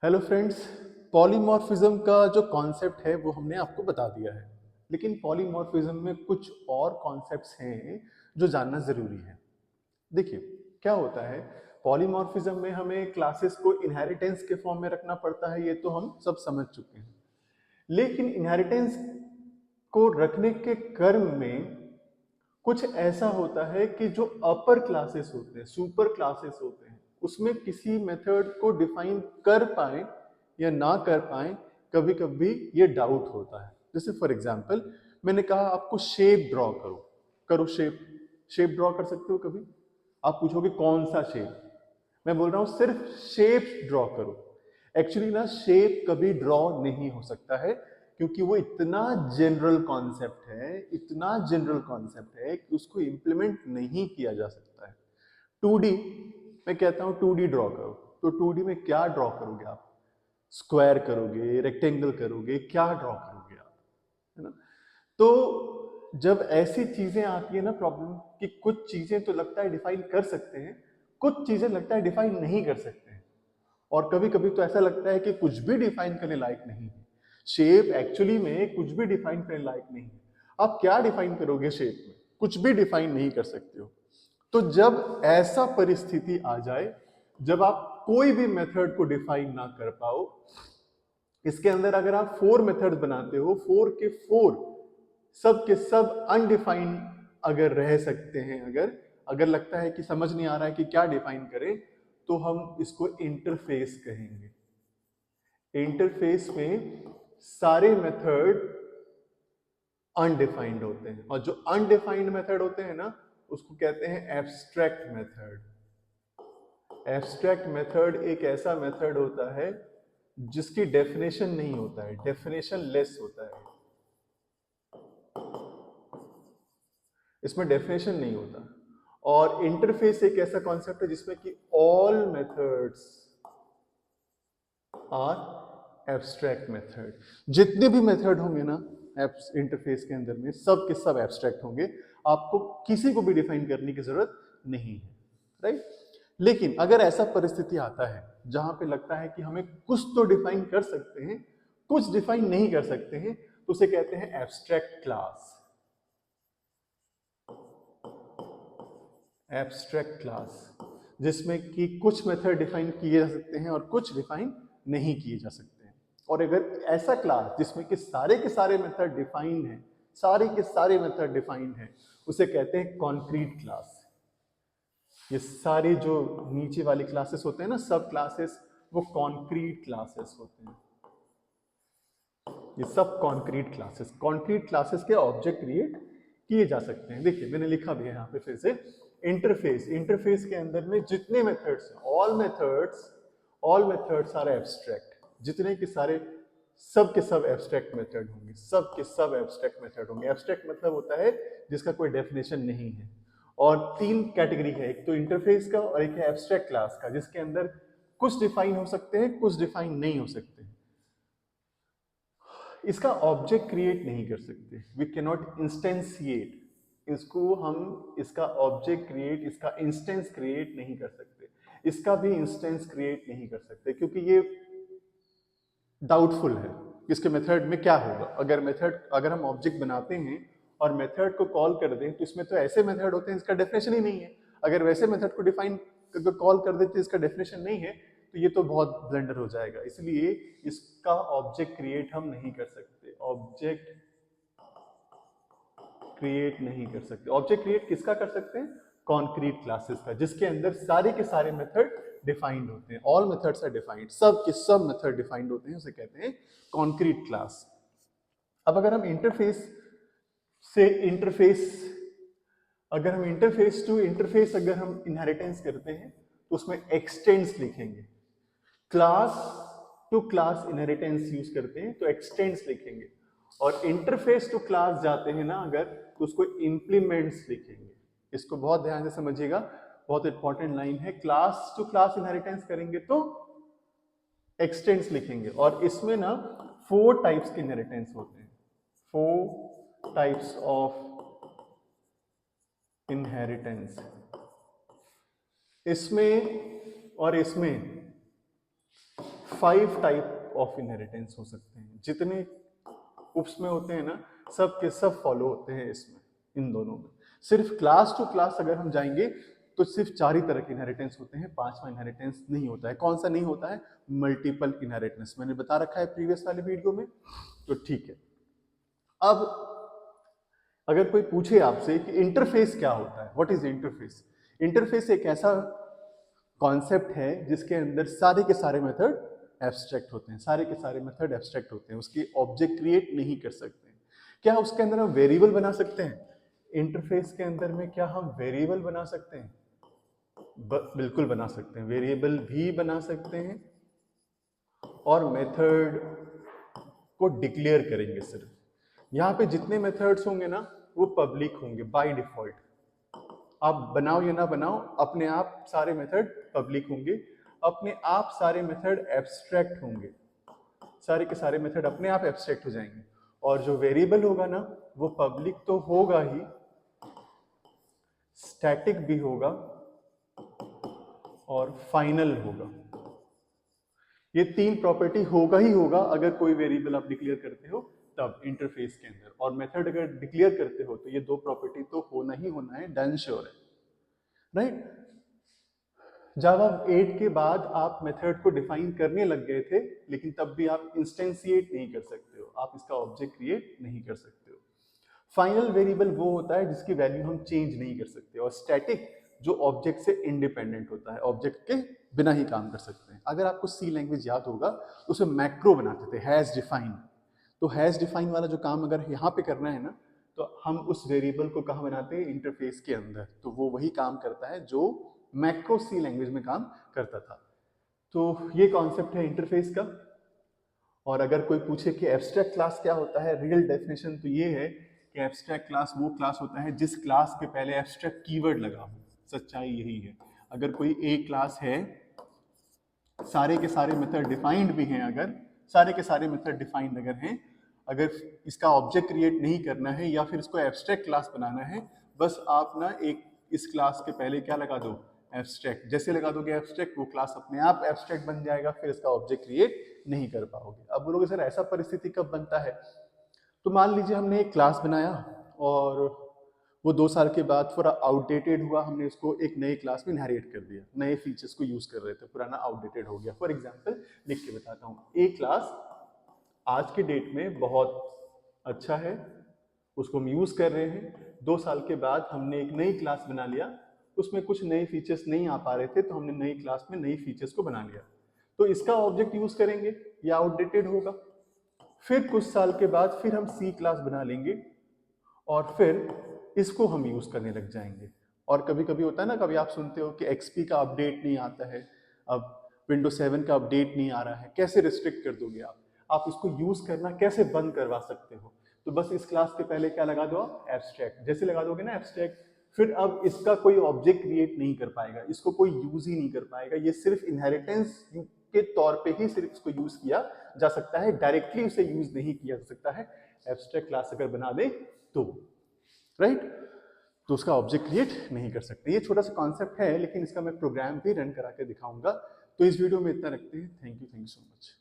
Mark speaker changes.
Speaker 1: Hello friends. Polymorphism का जो concept है वो हमने आपको बता दिया है, लेकिन पॉलीमॉर्फिज्म में कुछ और कॉन्सेप्ट्स हैं जो जानना ज़रूरी है। देखिए, क्या होता है, पॉलीमॉर्फिज्म में हमें क्लासेस को इनहेरिटेंस के फॉर्म में रखना पड़ता है, ये तो हम सब समझ चुके हैं। लेकिन इनहेरिटेंस को रखने के क्रम में कुछ ऐसा होता है कि जो अपर क्लासेस होते हैं, सुपर क्लासेस होते हैं, उसमें किसी मेथड को डिफाइन कर पाए या ना कर पाए, कभी कभी ये डाउट होता है। जैसे फॉर एग्जांपल, मैंने कहा आपको शेप ड्रॉ करो, करो शेप। शेप ड्रॉ कर सकते हो कभी? आप पूछोगे कौन सा शेप? मैं बोल रहा हूं सिर्फ शेप ड्रॉ करो। एक्चुअली ना, शेप कभी ड्रॉ नहीं हो सकता है, क्योंकि वो इतना जनरल कॉन्सेप्ट है, इतना जनरल कॉन्सेप्ट है कि उसको इंप्लीमेंट नहीं किया जा सकता है। 2D, मैं कहता हूं 2D ड्रॉ करो, तो 2D में क्या ड्रॉ करोगे आप? स्क्वायर करोगे, रेक्टेंगल करोगे, क्या ड्रॉ करोगे आप? है ना? तो जब ऐसी चीजें आती है ना प्रॉब्लम, कि कुछ चीजें तो लगता है डिफाइन कर सकते हैं, कुछ चीजें लगता है डिफाइन नहीं कर सकते हैं, और कभी कभी तो ऐसा लगता है कि कुछ भी डिफाइन करने लायक नहीं है। शेप एक्चुअली में कुछ भी डिफाइन करने लायक नहीं है। आप क्या डिफाइन करोगे शेप में? कुछ भी डिफाइन नहीं कर सकते हो। तो जब ऐसा परिस्थिति आ जाए, जब आप कोई भी मेथड को डिफाइन ना कर पाओ, इसके अंदर अगर आप 4 मेथड बनाते हो, 4 के 4 सब के सब अनडिफाइंड अगर रह सकते हैं, अगर अगर लगता है कि समझ नहीं आ रहा है कि क्या डिफाइन करें, तो हम इसको इंटरफेस कहेंगे। इंटरफेस में सारे मेथड अनडिफाइंड होते हैं, और जो अनडिफाइंड मेथड होते हैं ना, उसको कहते हैं एब्स्ट्रैक्ट मेथड। एब्स्ट्रैक्ट मेथड एक ऐसा मेथड होता है जिसकी डेफिनेशन नहीं होता है, डेफिनेशन लेस होता है। इसमें डेफिनेशन नहीं होता। और इंटरफेस एक ऐसा कॉन्सेप्ट है जिसमें कि all methods are abstract method. जितने भी मेथड होंगे ना इंटरफेस के अंदर में, सब के सब एब्स्ट्रैक्ट होंगे। आपको किसी को भी डिफाइन करने की जरूरत नहीं है, राइट? लेकिन अगर ऐसा परिस्थिति आता है जहां पे लगता है कि हमें कुछ तो डिफाइन कर सकते हैं, कुछ डिफाइन नहीं कर सकते हैं, तो उसे कहते हैं एब्स्ट्रैक्ट क्लास। एब्स्ट्रैक्ट क्लास, जिसमें कि कुछ मेथड डिफाइन किए जा सकते हैं और कुछ डिफाइन नहीं किए जा सकते हैं। और अगर ऐसा क्लास जिसमें कि सारे के सारे मेथड डिफाइन हैं, सारे के सारे मेथड डिफाइन हैं, उसे कहते हैं कॉन्क्रीट क्लास। ये सारे जो नीचे वाली क्लासेस होते हैं ना, सब क्लासेस, वो कॉन्क्रीट क्लासेस होते हैं। ये सब कॉन्क्रीट क्लासेस के ऑब्जेक्ट क्रिएट किए जा सकते हैं। देखिए, मैंने लिखा भी है यहाँ पे फिर से, इंटरफेस। इंटरफेस के अंदर में जितने मेथड्स हैं, ऑल मेथड्स आर एब्स्ट्रैक्ट। जितने के सारे, सब के सब एब्स्ट्रैक्ट मेथड होंगे, सब के सब एब्स्ट्रैक्ट मेथड होंगे। एब्स्ट्रैक्ट मतलब होता है जिसका कोई डेफिनेशन नहीं है। और 3 कैटेगरी है, एक तो इंटरफेस का और एक है एब्स्ट्रैक्ट क्लास का, जिसके अंदर कुछ डिफाइन हो सकते हैं, कुछ डिफाइन नहीं हो सकते हैं। इसका ऑब्जेक्ट क्रिएट नहीं कर सकते, वी कैन नॉट इंस्टेंशिएट इसको। हम इसका ऑब्जेक्ट क्रिएट, इसका इंस्टेंस क्रिएट नहीं कर सकते, इसका भी इंस्टेंस क्रिएट नहीं कर सकते, क्योंकि ये डाउटफुल है इसके मेथड में क्या होगा। अगर हम ऑब्जेक्ट बनाते हैं और मेथड को कॉल कर दें, तो इसमें तो ऐसे मेथड होते हैं इसका डेफिनेशन ही नहीं है। अगर वैसे मेथड को डिफाइन कॉल कर देते इसका डेफिनेशन नहीं है, तो ये तो बहुत ब्लंडर हो जाएगा। इसलिए इसका ऑब्जेक्ट क्रिएट हम नहीं कर सकते, ऑब्जेक्ट क्रिएट नहीं कर सकते। ऑब्जेक्ट क्रिएट किसका कर सकते हैं? कॉन्क्रीट क्लासेस का, जिसके अंदर सारे के सारे मेथड डिफाइंड होते हैं। ऑल मेथड्स आर डिफाइंड, सब के सब मेथड डिफाइंड होते हैं, उसे कहते हैं कॉन्क्रीट क्लास। अब अगर हम इंटरफेस से इंटरफेस अगर हम इंटरफेस टू इंटरफेस अगर हम इनहेरिटेंस करते हैं, तो उसमें एक्सटेंड्स लिखेंगे। Class to class inheritance use करते हैं तो एक्सटेंड्स लिखेंगे, और इंटरफेस टू क्लास जाते हैं ना अगर, तो उसको इंप्लीमेंट्स लिखेंगे। इसको बहुत ध्यान से समझिएगा, बहुत इंपॉर्टेंट लाइन है। क्लास टू क्लास इनहेरिटेंस करेंगे तो एक्सटेंड्स लिखेंगे, और इसमें ना 4 टाइप्स के इनहेरिटेंस होते हैं। 4 टाइप्स ऑफ इनहेरिटेंस, इसमें और इसमें 5 टाइप ऑफ इनहेरिटेंस हो सकते हैं। जितने उप्स में होते हैं ना, सब के सब फॉलो होते हैं इसमें, इन दोनों में। सिर्फ क्लास टू क्लास अगर हम जाएंगे तो सिर्फ 4 ही तरह के इनहेरिटेंस होते हैं, 5वां इनहेरिटेंस नहीं होता है। कौन सा नहीं होता है? मल्टीपल इनहेरिटेंस, मैंने बता रखा है प्रीवियस वाले वीडियो में। तो ठीक है, अब अगर कोई पूछे आपसे कि इंटरफेस क्या होता है, व्हाट इज इंटरफेस? इंटरफेस एक ऐसा कॉन्सेप्ट है जिसके अंदर सारे के सारे मेथड एब्स्ट्रैक्ट होते हैं, सारे के सारे मेथड एब्स्ट्रैक्ट होते हैं, उसकी ऑब्जेक्ट क्रिएट नहीं कर सकते। क्या उसके अंदर हम वेरिएबल बना सकते हैं? इंटरफेस के अंदर में क्या हम वेरिएबल बना सकते हैं? बिल्कुल बना सकते हैं, वेरिएबल भी बना सकते हैं और मेथड को डिक्लेयर करेंगे। सिर्फ यहाँ पे जितने मेथड्स होंगे ना वो पब्लिक होंगे बाय डिफॉल्ट। आप बनाओ या ना बनाओ, अपने आप सारे मेथड पब्लिक होंगे, अपने आप सारे मेथड एब्स्ट्रैक्ट होंगे, सारे के सारे मेथड अपने आप एब्स्ट्रैक्ट हो जाएंगे। और जो वेरिएबल होगा ना वो पब्लिक तो होगा ही, स्टैटिक भी होगा और फाइनल होगा। ये 3 प्रॉपर्टी होगा ही होगा अगर कोई वेरिएबल आप डिक्लेयर करते हो तब इंटरफेस के अंदर, और मेथड अगर डिक्लेयर करते हो तो ये 2 प्रॉपर्टी तो होना ही होना है, डन श्योर है, राइट? जावा 8 के बाद आप मेथड को डिफाइन करने लग गए थे, लेकिन तब भी आप इंस्टेंशिएट नहीं कर सकते हो, आप इसका ऑब्जेक्ट क्रिएट नहीं कर सकते हो। फाइनल वेरिएबल वो होता है जिसकी वैल्यू हम चेंज नहीं कर सकते, और स्टैटिक जो ऑब्जेक्ट से इंडिपेंडेंट होता है, ऑब्जेक्ट के बिना ही काम कर सकते हैं। अगर आपको सी लैंग्वेज याद होगा तो उसे मैक्रो बनाते थे, हैज डिफाइन। तो हैज डिफाइन वाला जो काम अगर यहाँ पे करना है ना, तो हम उस वेरिएबल को कहाँ बनाते हैं? इंटरफेस के अंदर। तो वो वही काम करता है जो मैक्रो सी लैंग्वेज में काम करता था। तो ये कॉन्सेप्ट है इंटरफेस का। और अगर कोई पूछे कि एब्स्ट्रैक्ट क्लास क्या होता है, रियल डेफिनेशन तो ये है कि एब्स्ट्रैक्ट क्लास वो क्लास होता है जिस क्लास के पहले एब्स्ट्रैक्ट कीवर्ड लगा हो। सच्चाई यही है। अगर कोई एक क्लास है, सारे के सारे मेथड डिफाइंड भी हैं, अगर सारे के सारे मेथड डिफाइंड अगर हैं, अगर इसका ऑब्जेक्ट क्रिएट नहीं करना है या फिर इसको एब्स्ट्रैक्ट क्लास बनाना है, बस आप ना एक इस क्लास के पहले क्या लगा दो? एब्स्ट्रैक्ट। जैसे लगा दोगे एब्स्ट्रैक्ट, वो क्लास अपने आप एब्स्ट्रैक्ट बन जाएगा, फिर इसका ऑब्जेक्ट क्रिएट नहीं कर पाओगे। अब बोलोगे सर ऐसा परिस्थिति कब बनता है? तो मान लीजिए हमने एक क्लास बनाया और वो 2 साल के बाद थोड़ा आउटडेटेड हुआ, हमने उसको एक नए क्लास में इनहेरिट कर दिया, नए फीचर्स को यूज कर रहे थे, पुराना आउटडेटेड हो गया। फॉर एग्जांपल लिख के बताता हूँ, एक क्लास आज के डेट में बहुत अच्छा है, उसको हम यूज कर रहे हैं। 2 साल के बाद हमने एक नई क्लास बना लिया, उसमें कुछ नए फीचर्स नहीं आ पा रहे थे, तो हमने नई क्लास में नई फीचर्स को बना लिया। तो इसका ऑब्जेक्ट यूज करेंगे, ये आउटडेटेड होगा। फिर कुछ साल के बाद फिर हम सी क्लास बना लेंगे और फिर इसको हम यूज करने लग जाएंगे। और कभी कभी होता है ना, कभी आप सुनते हो कि एक्सपी का अपडेट नहीं आता है, अब विंडो 7 का अपडेट नहीं आ रहा है, कैसे रिस्ट्रिक्ट कर दोगे आप इसको यूज करना कैसे बंद करवा सकते हो? तो बस इस क्लास के पहले क्या लगा दो आप? एब्स्ट्रैक्ट। जैसे लगा दोगे ना एब्स्ट्रैक्ट, फिर अब इसका कोई ऑब्जेक्ट क्रिएट नहीं कर पाएगा, इसको कोई यूज ही नहीं कर पाएगा, ये सिर्फ इनहेरिटेंस के तौर पे ही सिर्फ इसको यूज किया जा सकता है, डायरेक्टली उसे यूज नहीं किया जा सकता है। एब्स्ट्रैक्ट क्लास अगर बना दे तो, राइट? तो उसका ऑब्जेक्ट क्रिएट नहीं कर सकते। ये छोटा सा कॉन्सेप्ट है, लेकिन इसका मैं प्रोग्राम भी रन करा के दिखाऊंगा। तो इस वीडियो में इतना रखते हैं। Thank you so much.